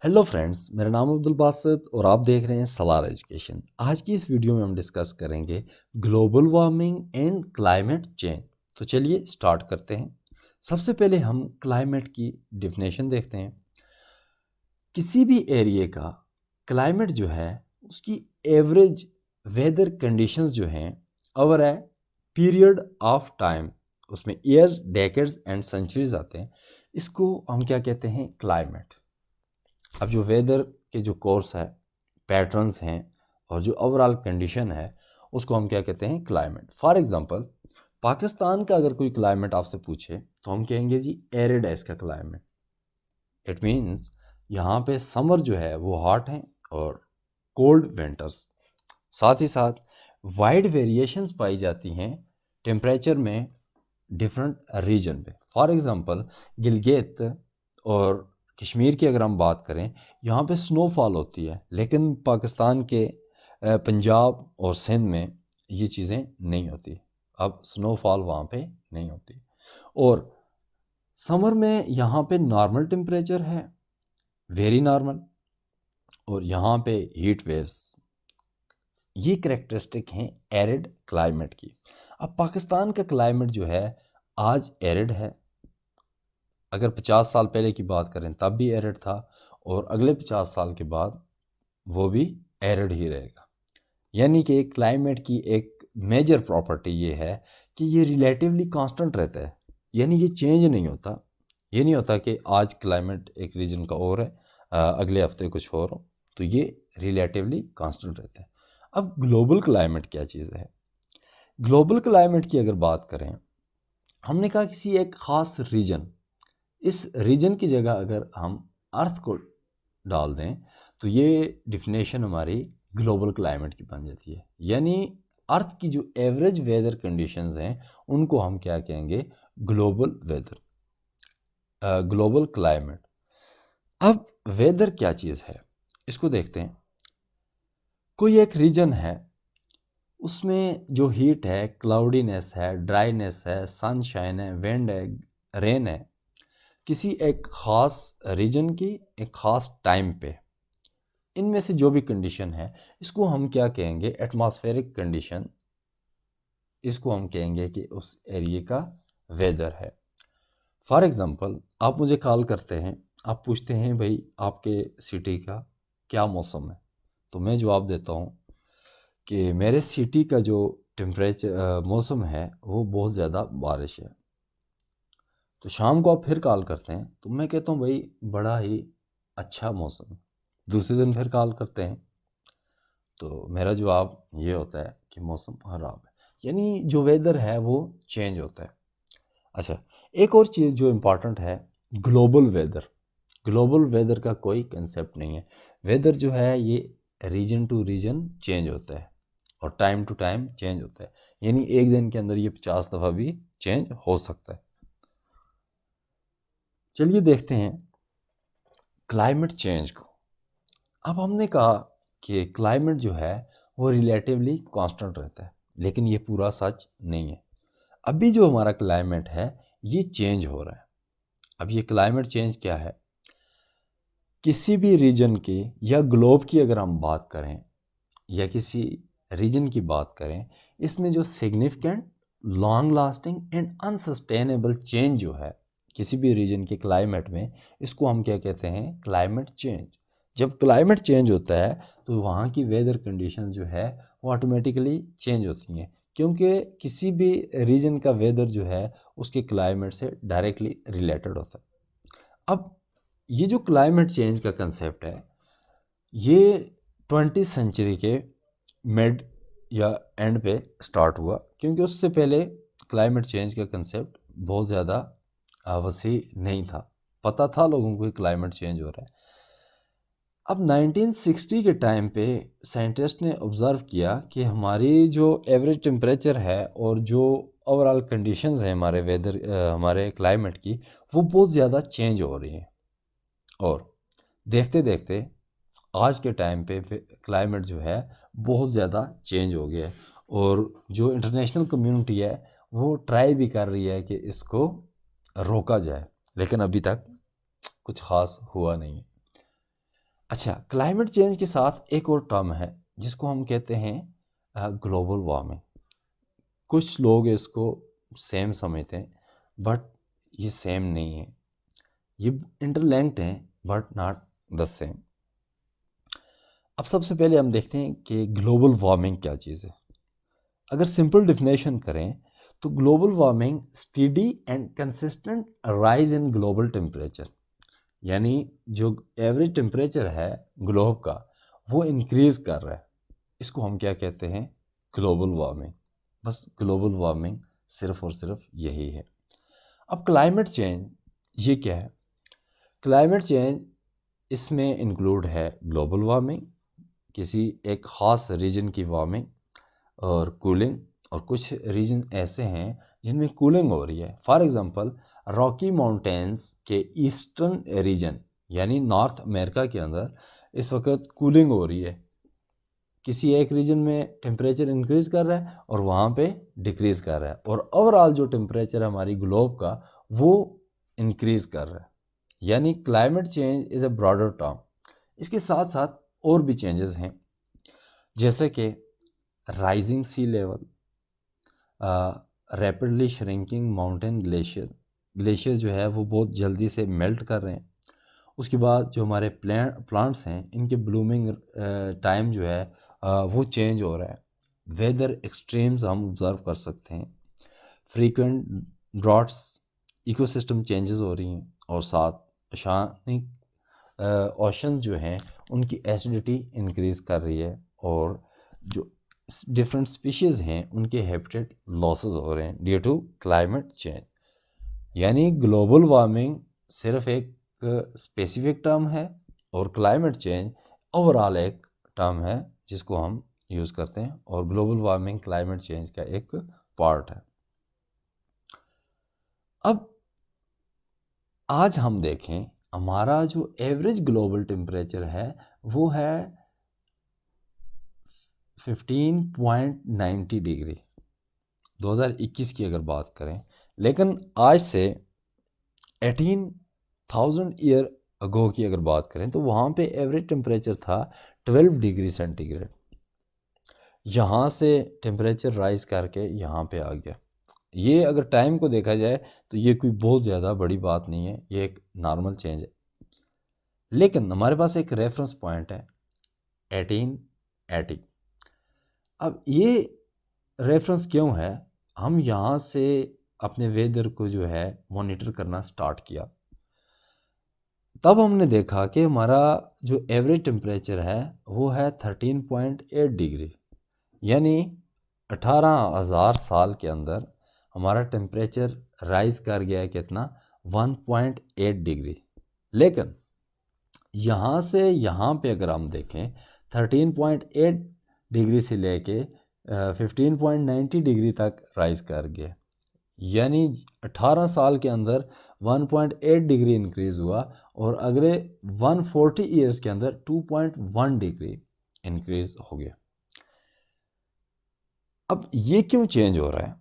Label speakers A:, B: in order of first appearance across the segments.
A: Hello friends, मेरा नाम अब्दुल बासित और आप देख रहे हैं सलार एजुकेशन। आज की इस वीडियो में हम डिस्कस करेंगे global warming and climate change. तो चलिए स्टार्ट करते हैं। सबसे पहले हम क्लाइमेट की डिफिनेशन देखते हैं। किसी भी एरिया का क्लाइमेट जो है उसकी एवरेज वेदर कंडीशंस जो हैं over a period of time, उसमें ईयर्स, डेकेड्स एंड सेंचुरीज आते हैं। इसको हम क्या कहते हैं? क्लाइमेट। अब जो वेदर के जो कोर्स है, पैटर्न्स हैं और जो ओवरऑल कंडीशन है उसको हम क्या कहते हैं? क्लाइमेट। फॉर एग्जांपल, पाकिस्तान का अगर कोई क्लाइमेट आपसे पूछे तो हम कहेंगे जी एरिड है इसका क्लाइमेट। इट मीन्स यहाँ पे समर जो है वो हॉट है और कोल्ड विंटर्स। साथ ही साथ वाइड वेरिएशंस पाई जाती हैं टेम्परेचर में डिफरेंट रीजन पे। फॉर एग्जांपल, गिलगित और कश्मीर की अगर हम बात करें, यहाँ पे स्नोफॉल होती है, लेकिन पाकिस्तान के पंजाब और सिंध में ये चीज़ें नहीं होती। अब स्नोफॉल वहाँ पे नहीं होती। और समर में यहाँ पे नॉर्मल टेम्परेचर है, वेरी नॉर्मल, और यहाँ पे हीट वेव्स। ये करैक्टरिस्टिक हैं एरिड क्लाइमेट की। अब पाकिस्तान का क्लाइमेट जो है आज एरिड है। अगर 50 साल पहले की बात करें तब भी एरिड था, और अगले 50 साल के बाद वो भी एरिड ही रहेगा। यानी कि क्लाइमेट की एक मेजर प्रॉपर्टी ये है कि ये रिलेटिवली कांस्टेंट रहता है, यानी ये चेंज नहीं होता। ये नहीं होता कि आज क्लाइमेट एक रीजन का और है, अगले हफ्ते कुछ और हो, तो ये रिलेटिवली कांस्टेंट रहता है। अब ग्लोबल क्लाइमेट क्या चीज़ है? ग्लोबल क्लाइमेट की अगर बात करें, हमने कहा किसी एक ख़ास रीजन, इस रीजन की जगह अगर हम अर्थ को डाल दें तो ये डिफिनेशन हमारी ग्लोबल क्लाइमेट की बन जाती है। यानी अर्थ की जो एवरेज वेदर कंडीशंस हैं उनको हम क्या कहेंगे? Global weather, global climate. अब वेदर क्या चीज़ है इसको देखते हैं। कोई एक रीजन है, उसमें जो हीट है, क्लाउडीनेस है, ड्राइनेस है, सनशाइन है, विंड है, रेन है, किसी एक ख़ास रीजन की एक ख़ास टाइम पे, इनमें से जो भी कंडीशन है इसको हम क्या कहेंगे? Atmospheric condition. इसको हम कहेंगे कि उस एरिया का वेदर है। फॉर एग्ज़ाम्पल, आप मुझे कॉल करते हैं, आप पूछते हैं भाई आपके सिटी का क्या मौसम है, तो मैं जवाब देता हूँ कि मेरे सिटी का जो टेम्परेचर मौसम है वो बहुत ज़्यादा बारिश है। तो शाम को आप फिर कॉल करते हैं तो मैं कहता हूँ भाई बड़ा ही अच्छा मौसम है। दूसरे दिन फिर कॉल करते हैं तो मेरा जवाब ये होता है कि मौसम ख़राब है। यानी जो वेदर है वो चेंज होता है। अच्छा, एक और चीज़ जो इम्पॉर्टेंट है, ग्लोबल वेदर। ग्लोबल वेदर का कोई कंसेप्ट नहीं है। वेदर जो है ये रीजन टू रीजन चेंज होता है और टाइम टू टाइम चेंज होता है। यानी एक दिन के अंदर ये 50 दफ़ा भी चेंज हो सकता है। चलिए देखते हैं क्लाइमेट चेंज को। अब हमने कहा कि क्लाइमेट जो है वो रिलेटिवली कांस्टेंट रहता है, लेकिन ये पूरा सच नहीं है। अभी जो हमारा क्लाइमेट है ये चेंज हो रहा है। अब ये क्लाइमेट चेंज क्या है? किसी भी रीजन की या ग्लोब की अगर हम बात करें या किसी रीजन की बात करें, इसमें जो significant, long lasting and unsustainable change जो है किसी भी रीजन के क्लाइमेट में, इसको हम क्या कहते हैं? Climate change. जब क्लाइमेट चेंज होता है तो वहाँ की वेदर कंडीशन जो है वो ऑटोमेटिकली चेंज होती हैं, क्योंकि किसी भी रीजन का वेदर जो है उसके क्लाइमेट से डायरेक्टली रिलेटेड होता है। अब ये जो क्लाइमेट चेंज का कंसेप्ट है ये 20वीं सेंचुरी के मिड या एंड पे स्टार्ट हुआ, क्योंकि उससे पहले क्लाइमेट चेंज का कंसेप्ट बहुत ज़्यादा वसी नहीं था। पता था लोगों को कि क्लाइमेट चेंज हो रहा है। अब 1960 के टाइम पे साइंटिस्ट ने ऑब्ज़र्व किया कि हमारी जो एवरेज टेम्परेचर है और जो ओवरऑल कंडीशंस हैं हमारे वेदर, हमारे क्लाइमेट की, वो बहुत ज़्यादा चेंज हो रही हैं। और देखते देखते आज के टाइम पे क्लाइमेट जो है बहुत ज़्यादा चेंज हो गया है, और जो इंटरनेशनल कम्युनिटी है वो ट्राई भी कर रही है कि इसको रोका जाए, लेकिन अभी तक कुछ ख़ास हुआ नहीं है। अच्छा, क्लाइमेट चेंज के साथ एक और टर्म है जिसको हम कहते हैं ग्लोबल वार्मिंग। कुछ लोग इसको सेम समझते हैं, बट ये सेम नहीं है, ये इंटरलिंक्ड हैं बट नॉट द सेम। अब सबसे पहले हम देखते हैं कि ग्लोबल वार्मिंग क्या चीज़ है। अगर सिंपल डिफिनेशन करें तो global warming steady and consistent rise in global temperature, यानी जो एवरेज टेम्परेचर है ग्लोब का वो इंक्रीज कर रहा है, इसको हम क्या कहते हैं, ग्लोबल वार्मिंग। बस ग्लोबल वार्मिंग सिर्फ और सिर्फ यही है। अब क्लाइमेट चेंज ये क्या है? क्लाइमेट चेंज इसमें इंक्लूड है ग्लोबल वार्मिंग, किसी एक ख़ास रीजन की वार्मिंग और कूलिंग, और कुछ रीजन ऐसे हैं जिनमें कूलिंग हो रही है। फॉर एग्जांपल रॉकी माउंटेन्स के ईस्टर्न रीजन यानी नॉर्थ अमेरिका के अंदर इस वक्त कूलिंग हो रही है। किसी एक रीजन में टेम्परेचर इंक्रीज कर रहा है और वहाँ पे डिक्रीज कर रहा है, और ओवरऑल जो टेम्परेचर है हमारी ग्लोब का वो इंक्रीज कर रहा है। यानी climate change is a broader term. इसके साथ साथ और भी चेंजेस हैं, जैसे कि rising sea level, rapidly shrinking mountain glacier जो है वो बहुत जल्दी से मेल्ट कर रहे हैं। उसके बाद जो हमारे प्लांट्स हैं इनके ब्लूमिंग टाइम जो है वो चेंज हो रहा है। वेदर एक्सट्रीम्स हम ऑब्ज़र्व कर सकते हैं, फ्रीक्वेंट ड्रॉट्स, इकोसिस्टम चेंजेस हो रही हैं, और साथ ओशानिक ओशन जो हैं उनकी एसिडिटी इंक्रीज़ कर रही है, और जो डिफरेंट स्पीशीज़ हैं उनके हैबिटेट लॉसेस हो रहे हैं ड्यू टू क्लाइमेट चेंज। यानी ग्लोबल वार्मिंग सिर्फ एक स्पेसिफिक टर्म है और क्लाइमेट चेंज ओवरऑल एक टर्म है जिसको हम यूज़ करते हैं, और ग्लोबल वार्मिंग क्लाइमेट चेंज का एक पार्ट है। अब आज हम देखें हमारा जो एवरेज ग्लोबल टेम्परेचर है वो है 15.90 डिग्री 2021 की अगर बात करें, लेकिन आज से 18,000 ईयर अगो की अगर बात करें तो वहाँ पे एवरेज टेम्परेचर था 12 डिग्री सेंटीग्रेड। यहाँ से टेम्परेचर राइज करके यहाँ पे आ गया। ये अगर टाइम को देखा जाए तो ये कोई बहुत ज़्यादा बड़ी बात नहीं है, ये एक नॉर्मल चेंज है। लेकिन हमारे पास एक रेफरेंस पॉइंट है 1880। अब ये रेफरेंस क्यों है? हम यहाँ से अपने वेदर को जो है मॉनिटर करना स्टार्ट किया, तब हमने देखा कि हमारा जो एवरेज टेम्परेचर है वो है 13.8 डिग्री, यानी 18,000 साल के अंदर हमारा टेम्परेचर राइज कर गया है कितना, 1.8 डिग्री। लेकिन यहाँ से यहाँ पे अगर हम देखें 13.8 डिग्री से लेके 15.90 डिग्री तक राइज कर गया, यानी 18 साल के अंदर 1.8 डिग्री इंक्रीज़ हुआ, और अगले 140 ईयर्स के अंदर 2.1 डिग्री इंक्रीज़ हो गया। अब ये क्यों चेंज हो रहा है?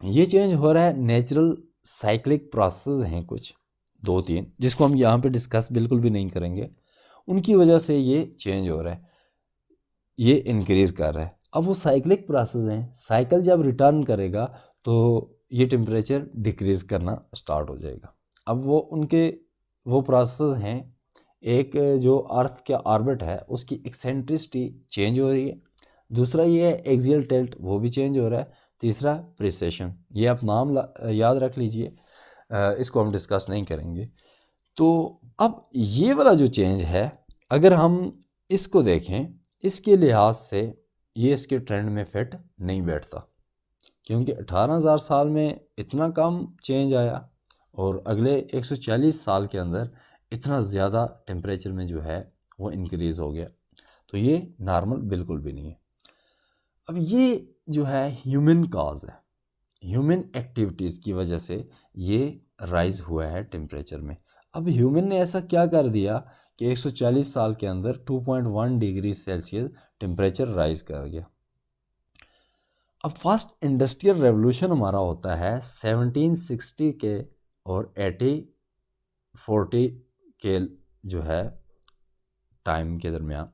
A: ये चेंज हो रहा है, नेचुरल साइक्लिक प्रोसेस हैं कुछ 2-3 जिसको हम यहाँ पे डिस्कस बिल्कुल भी नहीं करेंगे, उनकी वजह से ये चेंज हो रहा है, ये इंक्रीज़ कर रहा है। अब वो साइक्लिक प्रोसेस हैं, साइकिल जब रिटर्न करेगा तो ये टेम्परेचर डिक्रीज़ करना स्टार्ट हो जाएगा। अब वो प्रोसेस हैं, एक जो अर्थ का ऑर्बिट है उसकी एक्सेंट्रिसिटी चेंज हो रही है, दूसरा ये है एक्सियल टिल्ट वो भी चेंज हो रहा है, तीसरा प्रिसेशन, ये आप नाम याद रख लीजिए, इसको हम डिस्कस नहीं करेंगे। तो अब ये वाला जो चेंज है अगर हम इसको देखें, इसके लिहाज से ये इसके ट्रेंड में फिट नहीं बैठता, क्योंकि 18,000 साल में इतना कम चेंज आया और अगले 140 साल के अंदर इतना ज़्यादा टेम्परेचर में जो है वो इंक्रीज़ हो गया, तो ये नॉर्मल बिल्कुल भी नहीं है। अब ये जो है ह्यूमन काज है, ह्यूमन एक्टिविटीज़ की वजह से ये राइज हुआ है टेम्परेचर में। अब ह्यूमन ने ऐसा क्या कर दिया कि 140 साल के अंदर 2.1 डिग्री सेल्सियस टेम्परेचर राइज कर गया। अब फर्स्ट इंडस्ट्रियल रेवोल्यूशन हमारा होता है 1760 के और 1840 के जो है टाइम के दरमियान।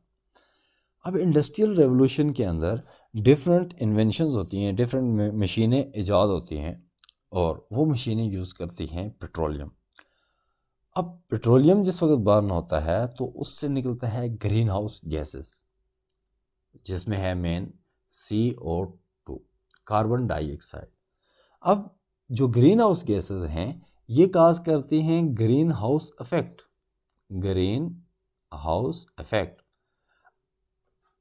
A: अब इंडस्ट्रियल रेवोल्यूशन के अंदर डिफरेंट इन्वेंशंस होती हैं, डिफरेंट मशीनें ईजाद होती हैं और वो मशीनें यूज़ करती हैं पेट्रोलियम। अब पेट्रोलियम जिस वक्त बर्न होता है तो उससे निकलता है ग्रीन हाउस गैसेस, जिसमें है मेन CO2, कार्बन डाइऑक्साइड। अब जो ग्रीन हाउस गैसेस हैं ये काज करती हैं green house effect, green house effect.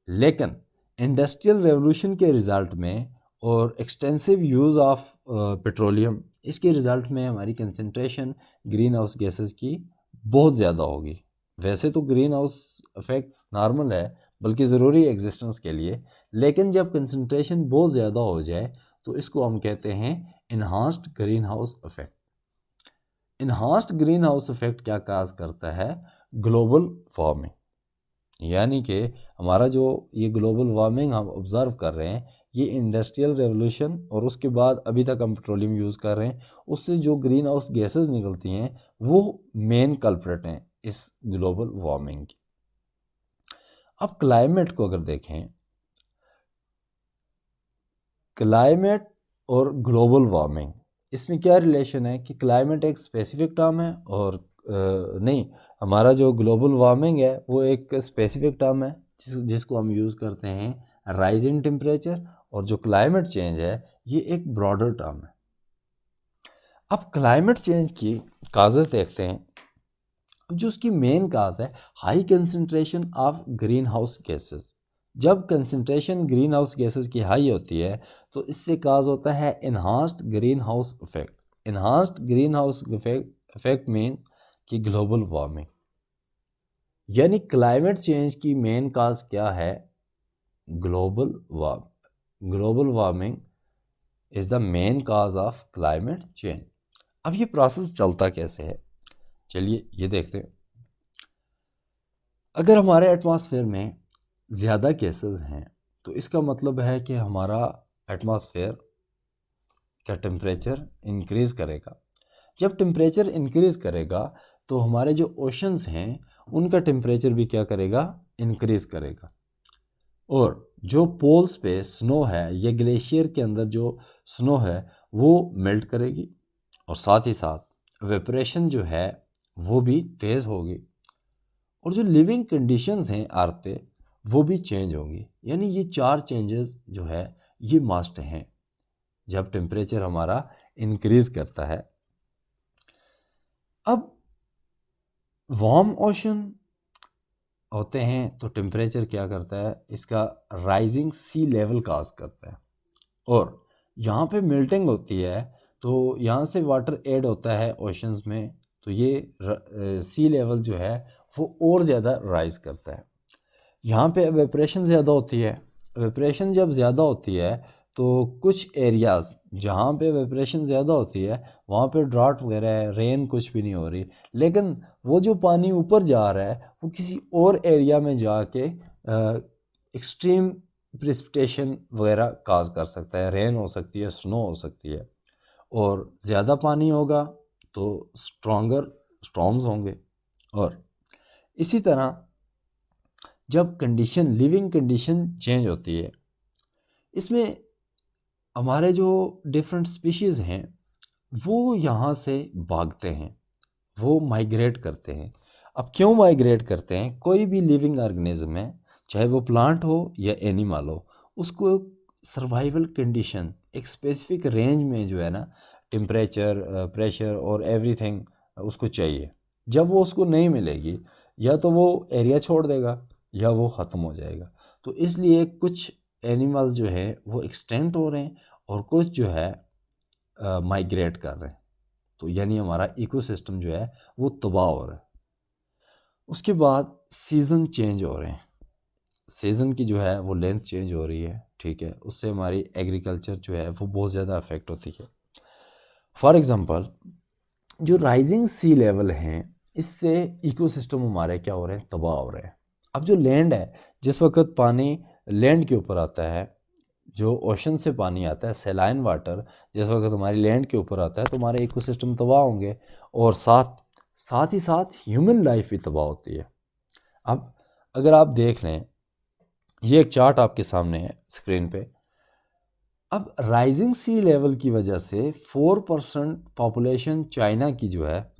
A: लेकिन इंडस्ट्रियल रेवोल्यूशन के रिज़ल्ट में और एक्सटेंसिव यूज़ ऑफ पेट्रोलियम, इसके रिज़ल्ट में हमारी कंसंट्रेशन ग्रीन हाउस गैसेस की बहुत ज़्यादा होगी। वैसे तो ग्रीन हाउस इफेक्ट नॉर्मल है, बल्कि ज़रूरी एग्जिस्टेंस के लिए, लेकिन जब कंसंट्रेशन बहुत ज़्यादा हो जाए तो इसको हम कहते हैं enhanced green house effect. Enhanced green house effect क्या काज करता है? Global warming. यानी कि हमारा जो ये ग्लोबल वार्मिंग हम ऑब्ज़र्व कर रहे हैं, ये इंडस्ट्रियल रेवोल्यूशन और उसके बाद अभी तक हम पेट्रोलियम यूज़ कर रहे हैं, उससे जो ग्रीन हाउस गैसेस निकलती हैं वो मेन कल्प्रिट हैं इस ग्लोबल वार्मिंग की। अब क्लाइमेट को अगर देखें, क्लाइमेट और ग्लोबल वार्मिंग, इसमें क्या रिलेशन है कि क्लाइमेट एक स्पेसिफिक टर्म है और नहीं, हमारा जो ग्लोबल वार्मिंग है वो एक स्पेसिफिक टर्म है जिसको हम यूज़ करते हैं राइज इन टेम्परेचर, और जो क्लाइमेट चेंज है ये एक ब्रॉडर टर्म है। अब क्लाइमेट चेंज की काजेस देखते हैं। अब जो उसकी मेन काज है high concentration of green house gases. जब कंसंट्रेशन ग्रीन हाउस गैसेस की हाई होती है तो इससे काज होता है enhanced green house effect. Enhanced green house effect means कि ग्लोबल वार्मिंग, यानी क्लाइमेट चेंज की मेन काज क्या है? Global warming. Global warming is the main cause of climate change. अब ये प्रोसेस चलता कैसे है, चलिए ये देखते हैं। अगर हमारे एटमॉस्फेयर में ज़्यादा गैसेस हैं तो इसका मतलब है कि हमारा एटमॉस्फेयर का टेम्परेचर इंक्रीज़ करेगा। जब टेम्परेचर इंक्रीज़ करेगा तो हमारे जो ओशंस हैं उनका टेम्परेचर भी क्या करेगा? इंक्रीज़ करेगा। और जो पोल्स पे स्नो है या ग्लेशियर के अंदर जो स्नो है वो मेल्ट करेगी, और साथ ही साथ वेपरेशन जो है वो भी तेज़ होगी, और जो लिविंग कंडीशंस हैं अर्थ पे वो भी चेंज होंगी। यानी ये चार चेंजेस जो है ये मस्ट हैं जब टेम्परेचर हमारा इंक्रीज़ करता है। अब वार्म ओशन होते हैं तो टेम्परेचर क्या करता है? इसका राइजिंग सी लेवल काज करता है, और यहाँ पे मेल्टिंग होती है तो यहाँ से वाटर ऐड होता है ओशंस में, तो ये सी लेवल जो है वो और ज़्यादा राइज करता है। यहाँ पे वेपरेशन ज़्यादा होती है। वेपरेशन जब ज़्यादा होती है तो कुछ एरियाज़ जहाँ पे वेपरेशन ज़्यादा होती है वहाँ पे ड्राउट वगैरह है, रेन कुछ भी नहीं हो रही, लेकिन वो जो पानी ऊपर जा रहा है वो किसी और एरिया में जाके एक्सट्रीम प्रेसिपिटेशन वगैरह काज कर सकता है। रेन हो सकती है, स्नो हो सकती है, और ज़्यादा पानी होगा तो स्ट्रॉन्गर स्टॉर्म्स होंगे। और इसी तरह जब कंडीशन, लिविंग कंडीशन चेंज होती है, इसमें हमारे जो डिफरेंट स्पीशीज़ हैं वो यहाँ से भागते हैं, वो माइग्रेट करते हैं। अब क्यों माइग्रेट करते हैं? कोई भी लिविंग ऑर्गेनिज्म है, चाहे वो प्लांट हो या एनिमल हो, उसको सर्वाइवल कंडीशन एक स्पेसिफिक रेंज में जो है ना टेम्परेचर, प्रेशर और एवरीथिंग उसको चाहिए। जब वो उसको नहीं मिलेगी या तो वो एरिया छोड़ देगा या वो ख़त्म हो जाएगा। तो इसलिए कुछ एनिमल्स जो है वो एक्सटेंट हो रहे हैं और कुछ जो है माइग्रेट कर रहे हैं। तो यानी हमारा इकोसिस्टम जो है वो तबाह हो रहा है। उसके बाद सीज़न चेंज हो रहे हैं, सीज़न की जो है वो लेंथ चेंज हो रही है, ठीक है, उससे हमारी एग्रीकल्चर जो है वो बहुत ज़्यादा अफेक्ट होती है। फॉर एग्ज़ाम्पल जो राइजिंग सी लेवल हैं इससे इकोसिस्टम हमारे क्या हो रहे हैं? तबाह हो रहे हैं। अब जो लैंड है, जिस वक्त पानी लैंड के ऊपर आता है, जो ओशन से पानी आता है, सैलाइन वाटर जिस वक्त हमारी लैंड के ऊपर आता है तो हमारे इकोसिस्टम तबाह होंगे, और साथ ही साथ ह्यूमन लाइफ भी तबाह होती है। अब अगर आप देख लें, ये एक चार्ट आपके सामने है स्क्रीन पे। अब राइजिंग सी लेवल की वजह से 4% पॉपुलेशन चाइना की जो है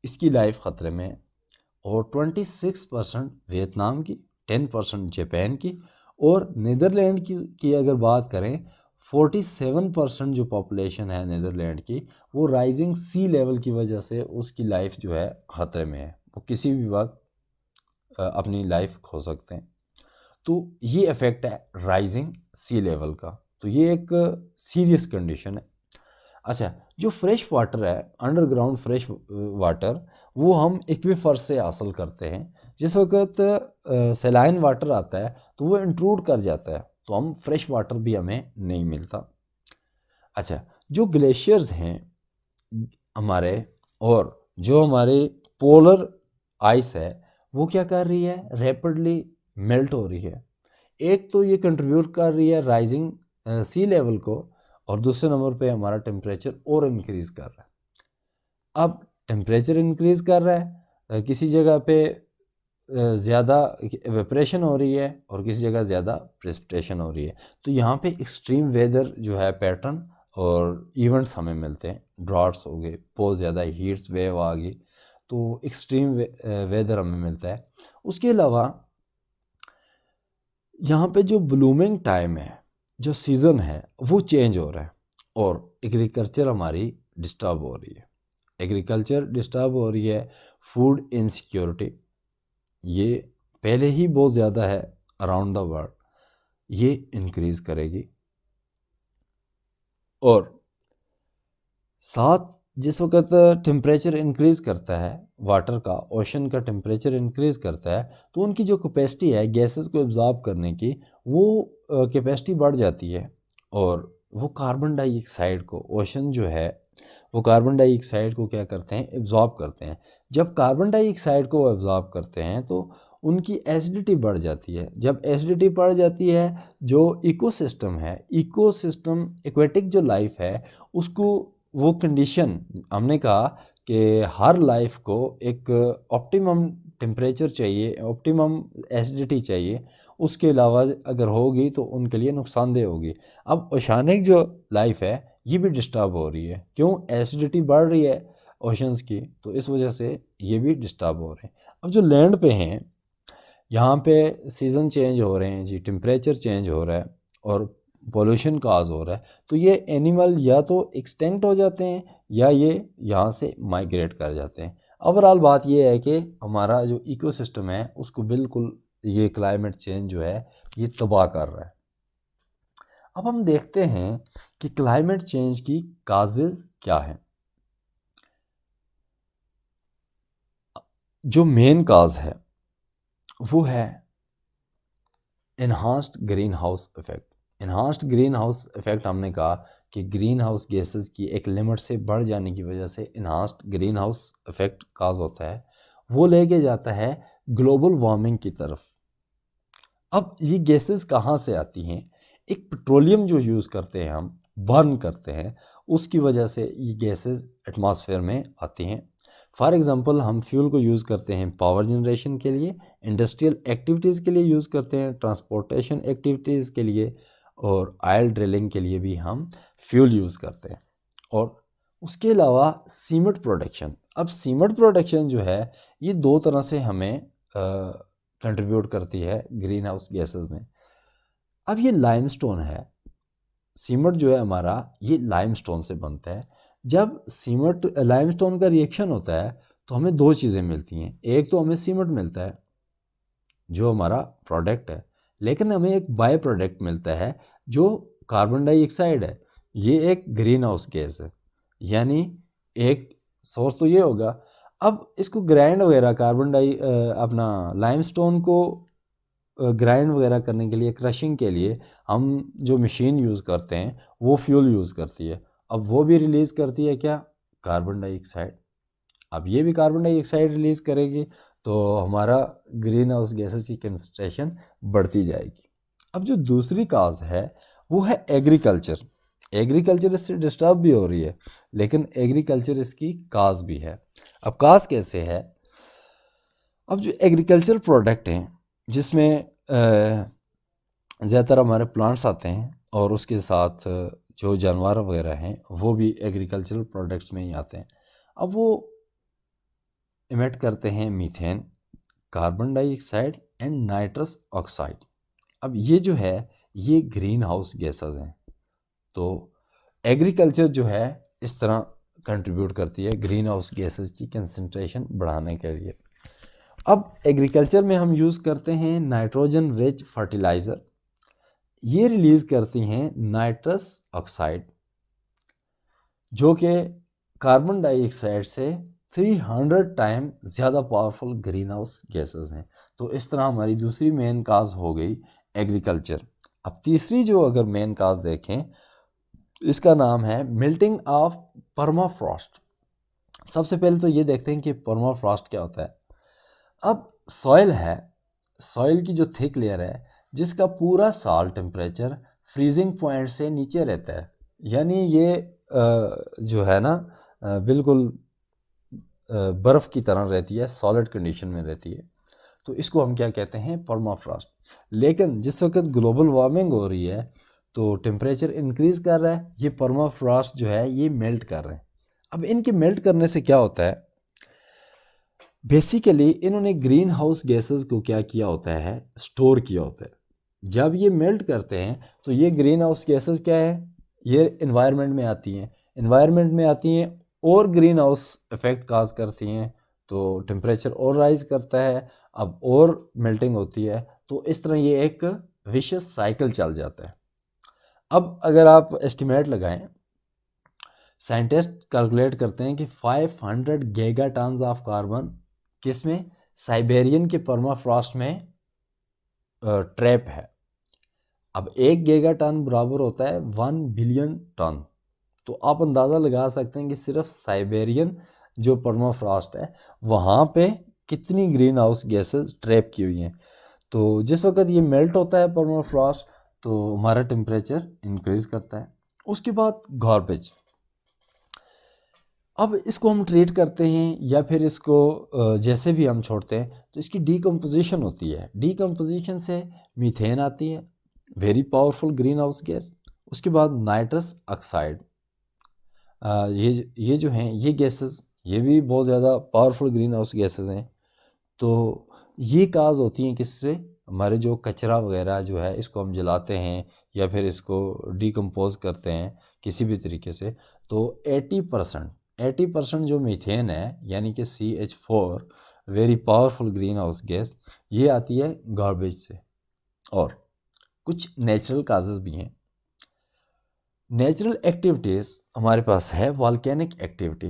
A: इसकी लाइफ ख़तरे में है, और 26% वियतनाम की, 10% जापान की, और नीदरलैंड की अगर बात करें 47% जो पॉपुलेशन है नीदरलैंड की, वो राइजिंग सी लेवल की वजह से उसकी लाइफ जो है ख़तरे में है, वो किसी भी वक्त अपनी लाइफ खो सकते हैं। तो ये इफ़ेक्ट है राइजिंग सी लेवल का, तो ये एक सीरियस कंडीशन है। अच्छा, जो फ्रेश वाटर है, अंडरग्राउंड फ्रेश वाटर, वो हम एक्वीफर से हासिल करते हैं। जिस वक्त सैलाइन वाटर आता है तो वो इंट्रूड कर जाता है, तो हम फ्रेश वाटर भी हमें नहीं मिलता। अच्छा, जो ग्लेशियर्स हैं हमारे, और जो हमारे पोलर आइस है, वो क्या कर रही है, रैपिडली मेल्ट हो रही है। एक तो ये कंट्रीब्यूट कर रही है राइजिंग सी लेवल को, और दूसरे नंबर पे हमारा टेम्परेचर और इंक्रीज़ कर रहा है। अब टेम्परेचर इंक्रीज़ कर रहा है, किसी जगह पे ज़्यादा एवेपोरेशन हो रही है और किसी जगह ज़्यादा प्रेसिपिटेशन हो रही है, तो यहाँ पे एक्सट्रीम वेदर जो है पैटर्न और इवेंट्स हमें मिलते हैं। ड्रॉट्स हो गए, बहुत ज़्यादा हीट्स वेव आ गई, तो एक्सट्रीम वेदर हमें मिलता है। उसके अलावा यहाँ पे जो ब्लूमिंग टाइम है, जो सीज़न है, वो चेंज हो रहा है, और एग्रीकल्चर हमारी डिस्टर्ब हो रही है। एग्रीकल्चर डिस्टर्ब हो रही है। फूड इनसिक्योरिटी ये पहले ही बहुत ज़्यादा है अराउंड द वर्ल्ड, ये इंक्रीज़ करेगी। और साथ जिस वक्त टेम्परेचर इंक्रीज़ करता है वाटर का, ओशन का टेम्परेचर इंक्रीज़ करता है, तो उनकी जो कैपेसिटी है गैसेस को एब्जॉर्ब करने की, वो कैपेसिटी बढ़ जाती है, और वो कार्बन डाइऑक्साइड को, ओशन जो है वो कार्बन डाइऑक्साइड को क्या करते हैं, एब्जॉर्ब करते हैं। जब कार्बन डाइऑक्साइड को एब्जॉर्ब करते हैं तो उनकी एसिडिटी बढ़ जाती है। जब एसिडिटी बढ़ जाती है, जो इकोसिस्टम है, इकोसिस्टम एक्वेटिक जो लाइफ है, उसको वो कंडीशन, हमने कहा कि हर लाइफ को एक ऑप्टिमम टेम्परेचर चाहिए, ऑप्टिमम एसिडिटी चाहिए, उसके अलावा अगर होगी तो उनके लिए नुकसानदेह होगी। अब ओशानिक जो लाइफ है ये भी डिस्टर्ब हो रही है। क्यों? एसिडिटी बढ़ रही है ओशंस की, तो इस वजह से ये भी डिस्टर्ब हो रहे हैं। अब जो लैंड पे हैं, यहाँ पे सीज़न चेंज हो रहे हैं जी, टेम्परेचर चेंज हो रहा है और पोल्यूशन काज हो रहा है, तो ये एनिमल या तो एक्सटेंक्ट हो जाते हैं या ये यहाँ से माइग्रेट कर जाते हैं। ओवरऑल बात ये है कि हमारा जो इकोसिस्टम है उसको बिल्कुल ये क्लाइमेट चेंज जो है ये तबाह कर रहा है। अब हम देखते हैं कि क्लाइमेट चेंज की काजेज़ क्या हैं। जो मेन काज है वो है enhanced green house effect. Enhanced green house effect, हमने कहा कि ग्रीन हाउस गैसेस की एक लिमिट से बढ़ जाने की वजह से इन्हांस्ड ग्रीन हाउस इफ़ेक्ट काज होता है, वो लेके जाता है ग्लोबल वार्मिंग की तरफ। अब ये गैसेस कहाँ से आती हैं? एक पेट्रोलियम जो यूज़ करते हैं, हम बर्न करते हैं, उसकी वजह से ये गैसेस एटमॉस्फेयर में आती हैं। फॉर एग्ज़ाम्पल, हम फ्यूल को यूज़ करते हैं पावर जनरेशन के लिए, इंडस्ट्रियल एक्टिविटीज़ के लिए यूज़ करते हैं, ट्रांसपोर्टेशन एक्टिविटीज़ के लिए, और ऑयल ड्रिलिंग के लिए भी हम फ्यूल यूज़ करते हैं। और उसके अलावा सीमेंट प्रोडक्शन। अब सीमेंट प्रोडक्शन जो है ये दो तरह से हमें कंट्रीब्यूट करती है ग्रीन हाउस गैसेस में। अब ये लाइमस्टोन है, सीमेंट जो है हमारा ये लाइमस्टोन से बनता है। जब सीमेंट लाइमस्टोन का रिएक्शन होता है तो हमें दो चीज़ें मिलती हैं। एक तो हमें सीमेंट मिलता है जो हमारा प्रोडक्ट है, लेकिन हमें एक बाय प्रोडक्ट मिलता है जो कार्बन डाइऑक्साइड है। ये एक ग्रीन हाउस गैस है, यानी एक सोर्स तो ये होगा। अब इसको ग्राइंड वगैरह अपना लाइमस्टोन को ग्राइंड वगैरह करने के लिए, क्रशिंग के लिए हम जो मशीन यूज़ करते हैं वो फ्यूल यूज़ करती है। अब वो भी रिलीज़ करती है क्या? Carbon dioxide. अब ये भी कार्बन डाइऑक्साइड रिलीज़ करेगी, तो हमारा ग्रीन हाउस गैसेस की कंसंट्रेशन बढ़ती जाएगी। अब जो दूसरी काज है वो है एग्रीकल्चर। एग्रीकल्चर इससे डिस्टर्ब भी हो रही है, लेकिन एग्रीकल्चर इसकी काज भी है। अब काज कैसे है? अब जो एग्रीकल्चर प्रोडक्ट हैं जिसमें ज़्यादातर हमारे प्लांट्स आते हैं और उसके साथ जो जानवर वगैरह हैं वो भी एग्रीकल्चरल प्रोडक्ट्स में ही आते हैं। अब वो इमिट करते हैं methane, carbon dioxide and nitrous oxide. अब ये जो है ये ग्रीन हाउस गैसेस हैं। तो एग्रीकल्चर जो है इस तरह कंट्रीब्यूट करती है ग्रीन हाउस गैसेस की कंसंट्रेशन बढ़ाने के लिए। अब एग्रीकल्चर में हम यूज़ करते हैं नाइट्रोजन रिच फर्टिलाइज़र, ये रिलीज़ करती हैं नाइट्रस ऑक्साइड जो कि कार्बन डाइऑक्साइड से 300 टाइम ज़्यादा पावरफुल ग्रीन हाउस गैसेस हैं। तो इस तरह हमारी दूसरी मेन काज हो गई एग्रीकल्चर। अब तीसरी जो अगर मेन काज देखें इसका नाम है मेल्टिंग ऑफ परमाफ्रॉस्ट। सबसे पहले तो ये देखते हैं कि परमाफ्रॉस्ट क्या होता है। अब सॉइल है, सॉइल की जो थिक लेयर है जिसका पूरा साल टेम्परेचर फ्रीजिंग पॉइंट से नीचे रहता है, यानी ये जो है ना बिल्कुल बर्फ़ की तरह रहती है, सॉलिड कंडीशन में रहती है। तो इसको हम क्या कहते हैं, परमाफ्रॉस्ट। लेकिन जिस वक्त ग्लोबल वार्मिंग हो रही है तो टेम्परेचर इंक्रीज़ कर रहा है, ये परमाफ्रॉस्ट जो है ये मेल्ट कर रहे हैं। अब इनके मेल्ट करने से क्या होता है, बेसिकली इन्होंने ग्रीन हाउस गैसेस को क्या किया होता है, स्टोर किया होता है। जब ये मेल्ट करते हैं तो ये ग्रीन हाउस गैसेस क्या है, ये इन्वायरमेंट में आती हैं, इन्वायरमेंट में आती हैं और ग्रीन हाउस इफेक्ट काज करती हैं, तो टेम्परेचर और राइज करता है, अब और मेल्टिंग होती है। तो इस तरह ये एक विशियस साइकिल चल जाता है। अब अगर आप एस्टिमेट लगाएं, साइंटिस्ट कैलकुलेट करते हैं कि 500 गीगा टन्स ऑफ कार्बन किसमें, साइबेरियन के परमाफ्रॉस्ट में ट्रैप है। अब 1 गीगा टन बराबर होता है 1 बिलियन टन। तो आप अंदाज़ा लगा सकते हैं कि सिर्फ साइबेरियन जो परमाफ्रॉस्ट है वहाँ पे कितनी ग्रीन हाउस गैसेस ट्रैप की हुई हैं। तो जिस वक्त ये मेल्ट होता है परमाफ्रॉस्ट तो हमारा टेम्परेचर इंक्रीज़ करता है। उसके बाद गार्बेज, अब इसको हम ट्रीट करते हैं या फिर इसको जैसे भी हम छोड़ते हैं तो इसकी डीकम्पोजिशन होती है। डीकम्पोजिशन से मीथेन आती है, very powerful green house gas. उसके बाद नाइट्रस ऑक्साइड, ये जो हैं ये गैसेस ये भी बहुत ज़्यादा पावरफुल ग्रीन हाउस गैसेस हैं। तो ये काज होती हैं किससे, हमारे जो कचरा वगैरह जो है इसको हम जलाते हैं या फिर इसको डीकम्पोज करते हैं किसी भी तरीके से, तो 80% जो मीथेन है यानी कि CH4 very powerful green house gas, ये आती है गार्बेज से। और कुछ नेचुरल काजेज़ भी हैं। नेचुरल एक्टिविटीज़ हमारे पास है वॉल्केनिक एक्टिविटी।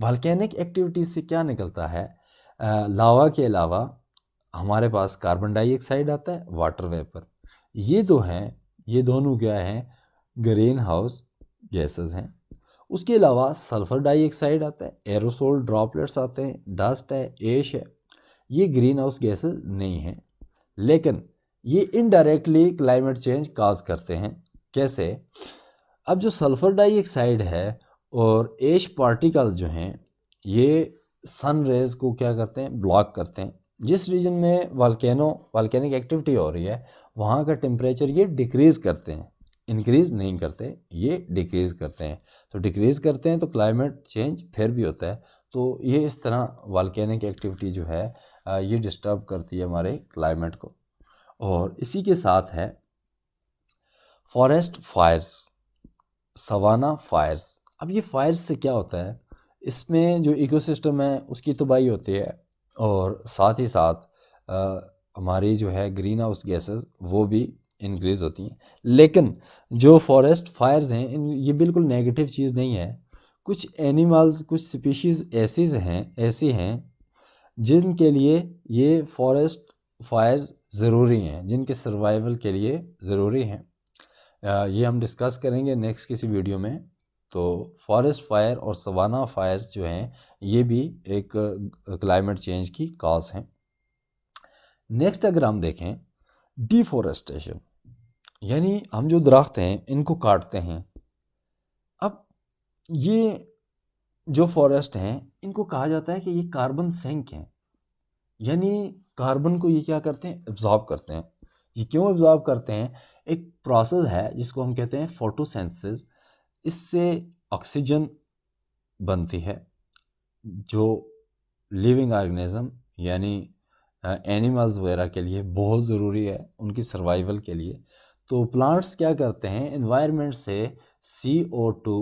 A: वॉल्केनिक एक्टिविटी से क्या निकलता है, लावा के अलावा हमारे पास कार्बन डाइऑक्साइड आता है, वाटर वेपर। ये दो हैं, ये दोनों क्या हैं, ग्रीन हाउस गैसेस हैं। उसके अलावा सल्फ़र डाइऑक्साइड आता है, एरोसोल ड्रॉपलेट्स आते हैं, डस्ट है, एश है। ये ग्रीन हाउस गैसेस नहीं हैं, लेकिन ये इनडायरेक्टली क्लाइमेट चेंज काज करते हैं। कैसे, अब जो सल्फ़र डाइऑक्साइड है और एश पार्टिकल्स जो हैं ये सन रेज़ को क्या करते हैं, ब्लॉक करते हैं। जिस रीजन में वॉल्केनिक एक्टिविटी हो रही है वहाँ का टेम्परेचर ये डिक्रीज़ करते हैं, इंक्रीज़ नहीं करते, ये डिक्रीज़ करते हैं। तो डिक्रीज़ करते हैं तो क्लाइमेट चेंज फिर भी होता है। तो ये इस तरह वॉल्केनिक एक्टिविटी जो है ये डिस्टर्ब करती है हमारे क्लाइमेट को। और इसी के साथ है फॉरेस्ट फायर्स, सवाना फायर्स। अब ये फायर्स से क्या होता है, इसमें जो इकोसिस्टम है उसकी तबाही होती है और साथ ही साथ हमारी जो है ग्रीन हाउस गैसेस वो भी इंक्रीज़ होती हैं। लेकिन जो फॉरेस्ट फायर्स हैं ये बिल्कुल नेगेटिव चीज़ नहीं है। कुछ एनिमल्स, कुछ स्पीशीज़ ऐसी हैं जिनके लिए ये फॉरेस्ट फायर्स ज़रूरी हैं, जिनके सर्वाइवल के लिए ज़रूरी हैं। ये हम डिस्कस करेंगे नेक्स्ट किसी वीडियो में। तो फॉरेस्ट फायर और सवाना फायर्स जो हैं ये भी एक क्लाइमेट चेंज की कॉज हैं। नेक्स्ट अगर हम देखें डिफॉरेस्टेशन, यानी हम जो दरख्त हैं इनको काटते हैं। अब ये जो फॉरेस्ट हैं इनको कहा जाता है कि ये कार्बन सिंक हैं, यानी कार्बन को ये क्या करते हैं, एब्जॉर्ब करते हैं। ये क्यों एब्जॉर्ब करते हैं, एक प्रोसेस है जिसको हम कहते हैं फोटोसिंथेसिस। इससे ऑक्सीजन बनती है जो लिविंग ऑर्गेनिज्म यानी एनिमल्स वगैरह के लिए बहुत ज़रूरी है, उनकी सर्वाइवल के लिए। तो प्लांट्स क्या करते हैं, एनवायरनमेंट से CO2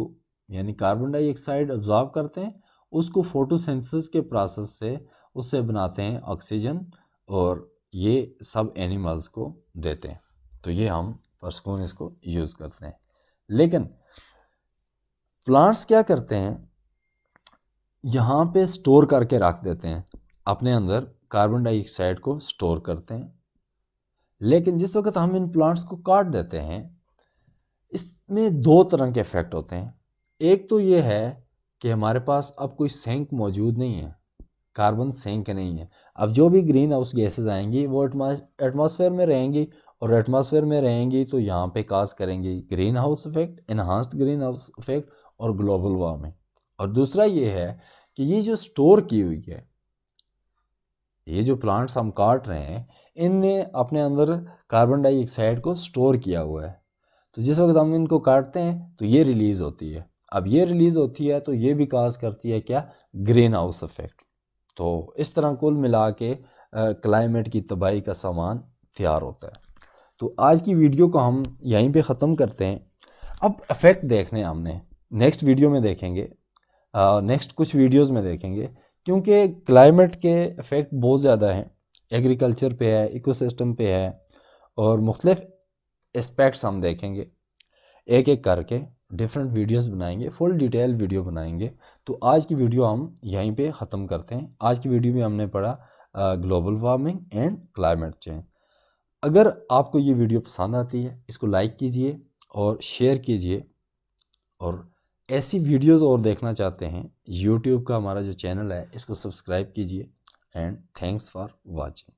A: यानी कार्बन डाइऑक्साइड एब्जॉर्ब करते हैं, उसको फोटोसिंथेसिस के प्रोसेस से उससे बनाते हैं ऑक्सीजन, और ये सब एनिमल्स को देते हैं। तो ये हम परस्कून इसको यूज़ करते हैं। लेकिन प्लांट्स क्या करते हैं, यहाँ पे स्टोर करके रख देते हैं, अपने अंदर कार्बन डाइऑक्साइड को स्टोर करते हैं। लेकिन जिस वक्त हम इन प्लांट्स को काट देते हैं, इसमें दो तरह के इफेक्ट होते हैं। एक तो ये है कि हमारे पास अब कोई सिंक मौजूद नहीं है, कार्बन सिंक नहीं है। अब जो भी ग्रीन हाउस गैसेस आएंगी वो एटमॉस्फेयर में रहेंगी, और एटमॉस्फेयर में रहेंगी तो यहाँ पे काज करेंगी green house effect, enhanced green house effect और ग्लोबल वार्मिंग। और दूसरा ये है कि ये जो स्टोर की हुई है, ये जो प्लांट्स हम काट रहे हैं, इनने अपने अंदर कार्बन डाइऑक्साइड को स्टोर किया हुआ है। तो जिस वक्त हम इनको काटते हैं तो ये रिलीज़ होती है। अब ये रिलीज़ होती है तो ये भी काज करती है क्या, ग्रीन हाउस इफेक्ट। तो इस तरह कुल मिला के क्लाइमेट की तबाही का सामान तैयार होता है। तो आज की वीडियो को हम यहीं पे ख़त्म करते हैं। अब इफ़ेक्ट देखने हमने नेक्स्ट वीडियो में देखेंगे, नेक्स्ट कुछ वीडियोस में देखेंगे, क्योंकि क्लाइमेट के इफ़ेक्ट बहुत ज़्यादा हैं। एग्रीकल्चर पे है, इकोसिस्टम पे है, और मुख्तलिफ एस्पेक्ट्स हम देखेंगे। एक एक करके डिफरेंट वीडियोस बनाएंगे, फुल डिटेल वीडियो बनाएंगे। तो आज की वीडियो हम यहीं पे ख़त्म करते हैं। आज की वीडियो में हमने पढ़ा global warming and climate change. अगर आपको ये वीडियो पसंद आती है, इसको लाइक कीजिए और शेयर कीजिए, और ऐसी वीडियोस और देखना चाहते हैं, यूट्यूब का हमारा जो चैनल है इसको सब्सक्राइब कीजिए। And thanks for watching.